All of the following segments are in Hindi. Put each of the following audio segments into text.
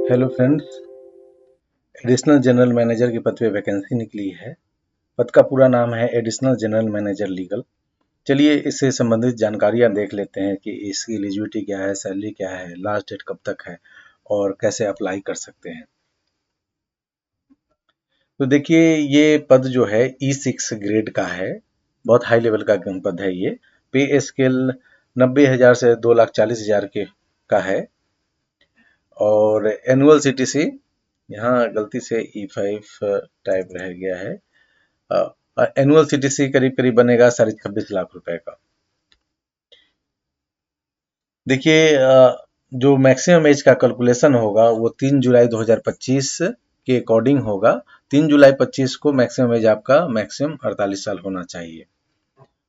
Hello friends, additional general manager के पद पे वैकेंसी निकली है। पद का पूरा नाम है एडिशनल जनरल मैनेजर लीगल। चलिए इससे संबंधित जानकारियां देख लेते हैं कि इसकी एलिजिबिलिटी क्या है, सैलरी क्या है, लास्ट डेट कब तक है और कैसे अप्लाई कर सकते हैं। तो देखिए, ये पद जो है E6 ग्रेड का है, बहुत हाई लेवल का पद है ये। पे स्केल 90,000 से 2,40,000 के का है और एनुअल सीटीसी यहाँ गलती से E5 टाइप रह गया है। एनुअल सीटीसी करीब करीब बनेगा 26.5 लाख रुपए का। देखिए, जो मैक्सिमम एज का कैलकुलेशन होगा वो 3 जुलाई 2025 के अकॉर्डिंग होगा। 3 जुलाई 25 को मैक्सिमम एज आपका मैक्सिमम 48 साल होना चाहिए।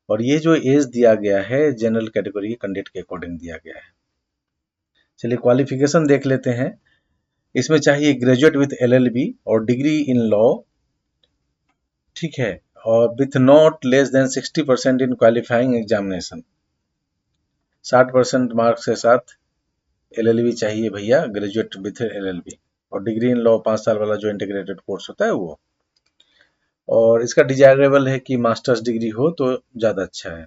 और ये जो एज दिया गया है जनरल कैटेगरी कैंडिडेट के अकॉर्डिंग दिया गया है। चलिए क्वालिफिकेशन देख लेते हैं। इसमें चाहिए ग्रेजुएट विथ LLB और डिग्री इन लॉ, ठीक है, और with not less than 60% in qualifying examination. 60% marks के साथ LLB चाहिए भैया, ग्रेजुएट विथ LLB, और डिग्री इन लॉ 5 साल वाला जो इंटीग्रेटेड कोर्स होता है वो। और इसका डिजायरेबल है कि मास्टर्स डिग्री हो तो ज़्यादा अच्छा है।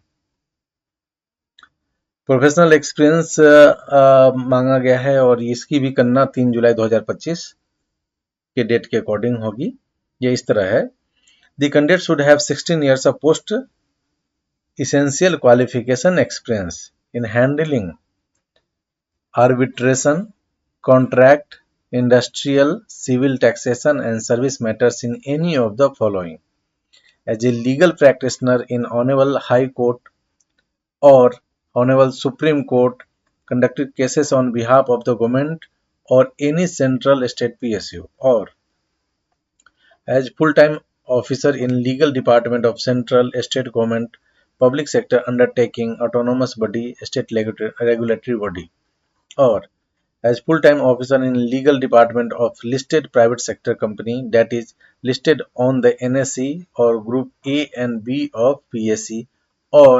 प्रोफेशनल एक्सपीरियंस मांगा गया है और इसकी भी गणना 3 जुलाई 2025 के डेट के अकॉर्डिंग होगी। ये इस तरह है। The candidate should have 16 years of post essential qualification experience in handling arbitration, contract, industrial, civil, taxation and service matters in any of the following: as a legal practitioner in Honorable High Court or Honorable Supreme Court, conducted cases on behalf of the government or any central state PSU, or as full-time officer in legal department of central state government, public sector undertaking, autonomous body, state regulatory body, or as full-time officer in legal department of listed private sector company that is listed on the NSE or group A and B of PSE, or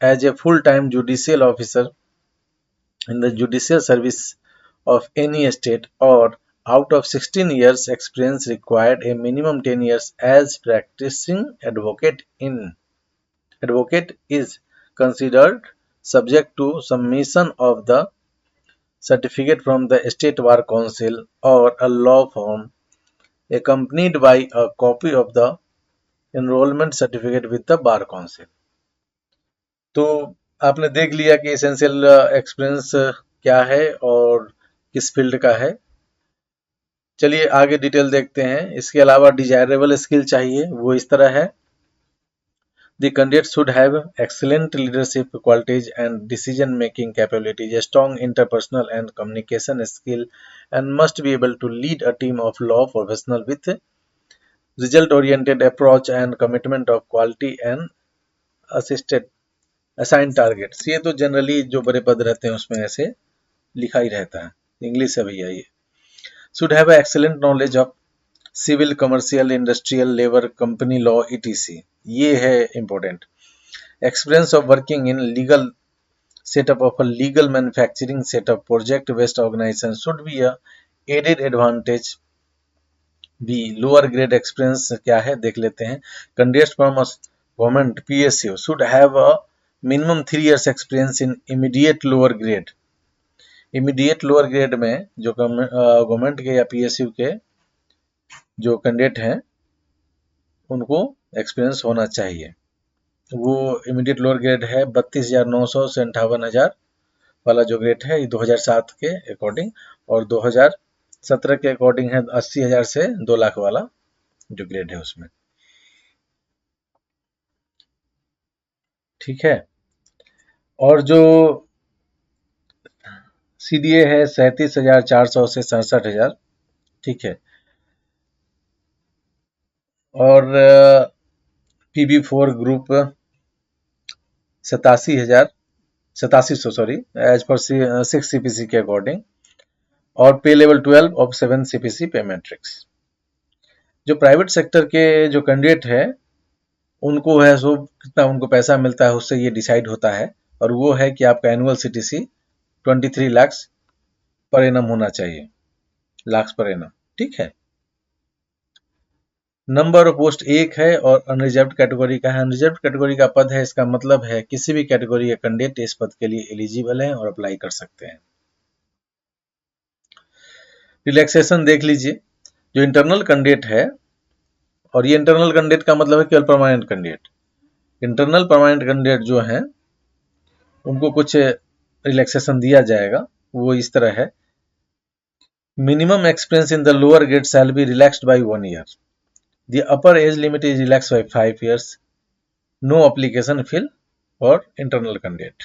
as a full-time judicial officer in the judicial service of any state, or out of 16 years experience required a minimum 10 years as practicing advocate is considered, subject to submission of the certificate from the state bar council or a law firm accompanied by a copy of the enrollment certificate with the bar council। तो आपने देख लिया कि एसेंशियल एक्सपीरियंस क्या है और किस फील्ड का है। चलिए आगे डिटेल देखते हैं। इसके अलावा डिजायरेबल स्किल चाहिए, वो इस तरह है। The candidate should have excellent leadership qualities and decision making capabilities, a strong interpersonal and communication skill, and must be able to lead a team of law professionals with result oriented approach and commitment of quality and assisted assign targets. ये तो जनरली जो बड़े पद रहते हैं उसमें ऐसे लिखा ही रहता है, इंग्लिश है भैया ये। Should have excellent knowledge of civil, commercial, industrial, labour, company law ETC, ये है important. Experience of working in legal setup of a legal manufacturing setup, project based organization should be a added advantage. B lower grade experience क्या है देख लेते हैं। Candidates from government PSU should have a minimum 3 years experience in immediate lower grade. Immediate lower grade में जो गवर्नमेंट के या PSU के जो कैंडिडेट हैं उनको एक्सपीरियंस होना चाहिए। वो इमीडिएट लोअर ग्रेड है 32,900 से 58,000 वाला जो ग्रेड है, ये 2007 के अकॉर्डिंग, और 2017 के अकॉर्डिंग है 80,000 से 2 लाख वाला जो ग्रेड है उसमें, ठीक है। और जो CDA है 37,400 से 67,000, ठीक है। और PB4 group 87,000 sorry as per 6 CPC के अकॉर्डिंग, और पे लेवल 12 ऑफ 7 CPC पे मैट्रिक्स। जो प्राइवेट सेक्टर के जो कैंडिडेट है उनको है सो कितना उनको पैसा मिलता है उससे ये डिसाइड होता है, और वो है कि आपका annual CTC 23 lakh per annum होना चाहिए। लाख पर एनम, ठीक है। नंबर ऑफ पोस्ट 1 है और अनरिजर्व्ड कैटेगरी का है। अनरिजर्व्ड कैटेगरी का पद है, इसका मतलब है किसी भी कैटेगरी के कैंडिडेट इस पद के लिए एलिजिबल है और अप्लाई कर सकते हैं। रिलैक्सेशन देख लीजिए, जो इंटरनल कैंडिडेट है, और ये इंटरनल कैंडिडेट का मतलब है केवल permanent candidate. Internal permanent candidate जो है उनको कुछ रिलैक्सेशन दिया जाएगा, वो इस तरह है। Minimum experience in the lower grade shall be relaxed by 1 year. The upper age limit is relaxed by 5 years. No application fill और इंटरनल कैंडिडेट।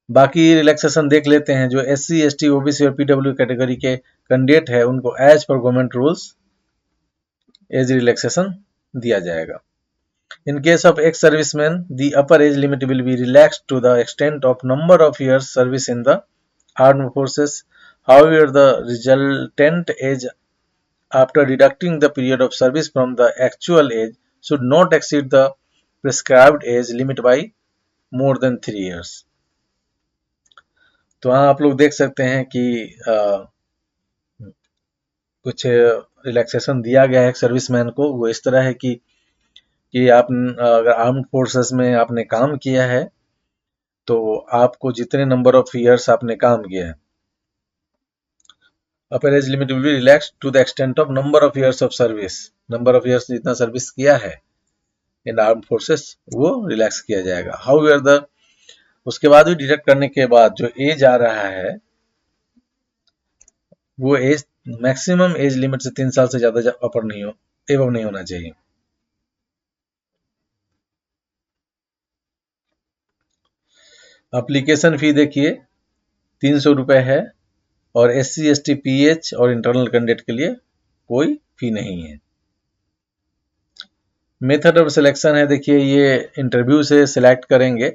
बाकी रिलैक्सेशन देख लेते हैं। जो SC, ST, OBC और PW कैटेगरी के कैंडिडेट है उनको as per government rules age relaxation दिया जाएगा। In case of ex-serviceman, the upper age limit will be relaxed to the extent of number of years service in the armed forces. However, the resultant age after deducting the period of service from the actual age should not exceed the prescribed age limit by more than 3 years. तो हाँ, आप लोग देख सकते हैं कि कुछ रिलैक्सेशन दिया गया है सर्विसमैन को। वो इस तरह है कि आप अगर आर्म्ड फोर्सेस में आपने काम किया है तो आपको जितने नंबर ऑफ ईयर्स आपने काम किया है, upper age limit will be relaxed to the extent of number of years of service. Number of years जितना सर्विस किया है इन आर्म्ड फोर्सेस वो रिलैक्स किया जाएगा। हाउएवर उसके बाद भी डिडक्ट करने के बाद जो एज आ रहा है वो एज मैक्सिमम एज लिमिट से 3 साल से ज्यादा अपर नहीं हो, एवं नहीं होना चाहिए। एप्लीकेशन फी देखिए 300 रुपए है और SC, ST, PH और इंटरनल कैंडिडेट के लिए कोई फी नहीं है। मेथड ऑफ सिलेक्शन है, देखिए ये इंटरव्यू से सिलेक्ट करेंगे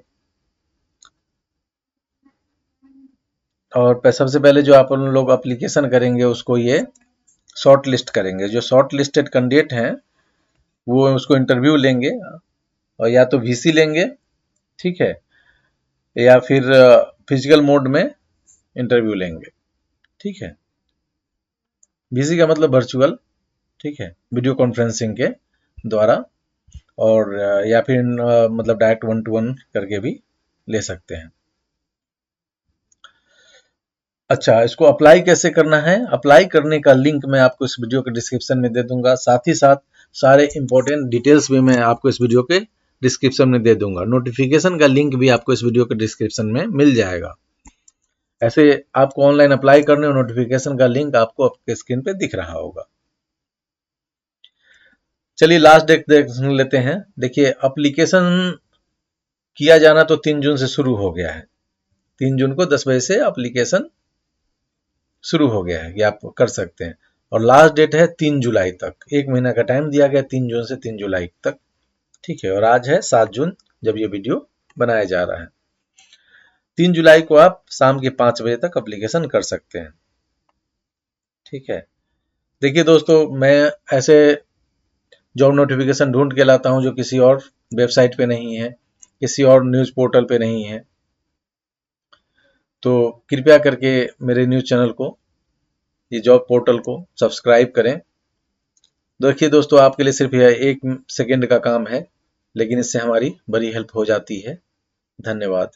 और सबसे पहले जो आप लोग एप्लीकेशन करेंगे उसको ये शॉर्ट लिस्ट करेंगे। जो शॉर्ट लिस्टेड कैंडिडेट हैं वो उसको इंटरव्यू लेंगे और या तो VC लेंगे, ठीक है, या फिर फिजिकल मोड में इंटरव्यू लेंगे, ठीक है। VC का मतलब वर्चुअल, ठीक है, वीडियो कॉन्फ्रेंसिंग के द्वारा, और या फिर मतलब डायरेक्ट 1 to 1 करके भी ले सकते हैं। अच्छा, इसको अप्लाई कैसे करना है? अप्लाई करने का लिंक मैं आपको इस वीडियो के डिस्क्रिप्शन में दे दूंगा। साथ ही साथ सारे इंपॉर्टेंट डिटेल्स भी मैं आपको इस वीडियो के डिस्क्रिप्शन में दे दूंगा। नोटिफिकेशन का लिंक भी आपको इस वीडियो के डिस्क्रिप्शन में मिल जाएगा। ऐसे आपको ऑनलाइन अप्लाई करने और नोटिफिकेशन का लिंक आपको आपके स्क्रीन पे दिख रहा होगा। चलिए लास्ट डेट देख लेते हैं। देखिए एप्लीकेशन किया जाना तो 3 जून से शुरू हो गया है। 3 जून को 10 बजे से एप्लीकेशन शुरू हो गया है कि आप कर सकते हैं, और लास्ट डेट है 3 जुलाई तक। 1 महीना का टाइम दिया गया, 3 जून से 3 जुलाई तक, ठीक है। और आज है 7 जून जब ये वीडियो बनाया जा रहा है। 3 जुलाई को आप शाम के 5 बजे तक एप्लीकेशन कर सकते हैं, ठीक है। देखिए दोस्तों, मैं ऐसे जॉब नोटिफिकेशन ढूंढ के लाता हूं जो किसी और वेबसाइट पे नहीं है, किसी और न्यूज पोर्टल पे नहीं है। तो कृपया करके मेरे न्यूज चैनल को, ये जॉब पोर्टल को सब्सक्राइब करें। देखिए दोस्तों, आपके लिए सिर्फ यह 1 सेकेंड का काम है, लेकिन इससे हमारी बड़ी हेल्प हो जाती है। धन्यवाद।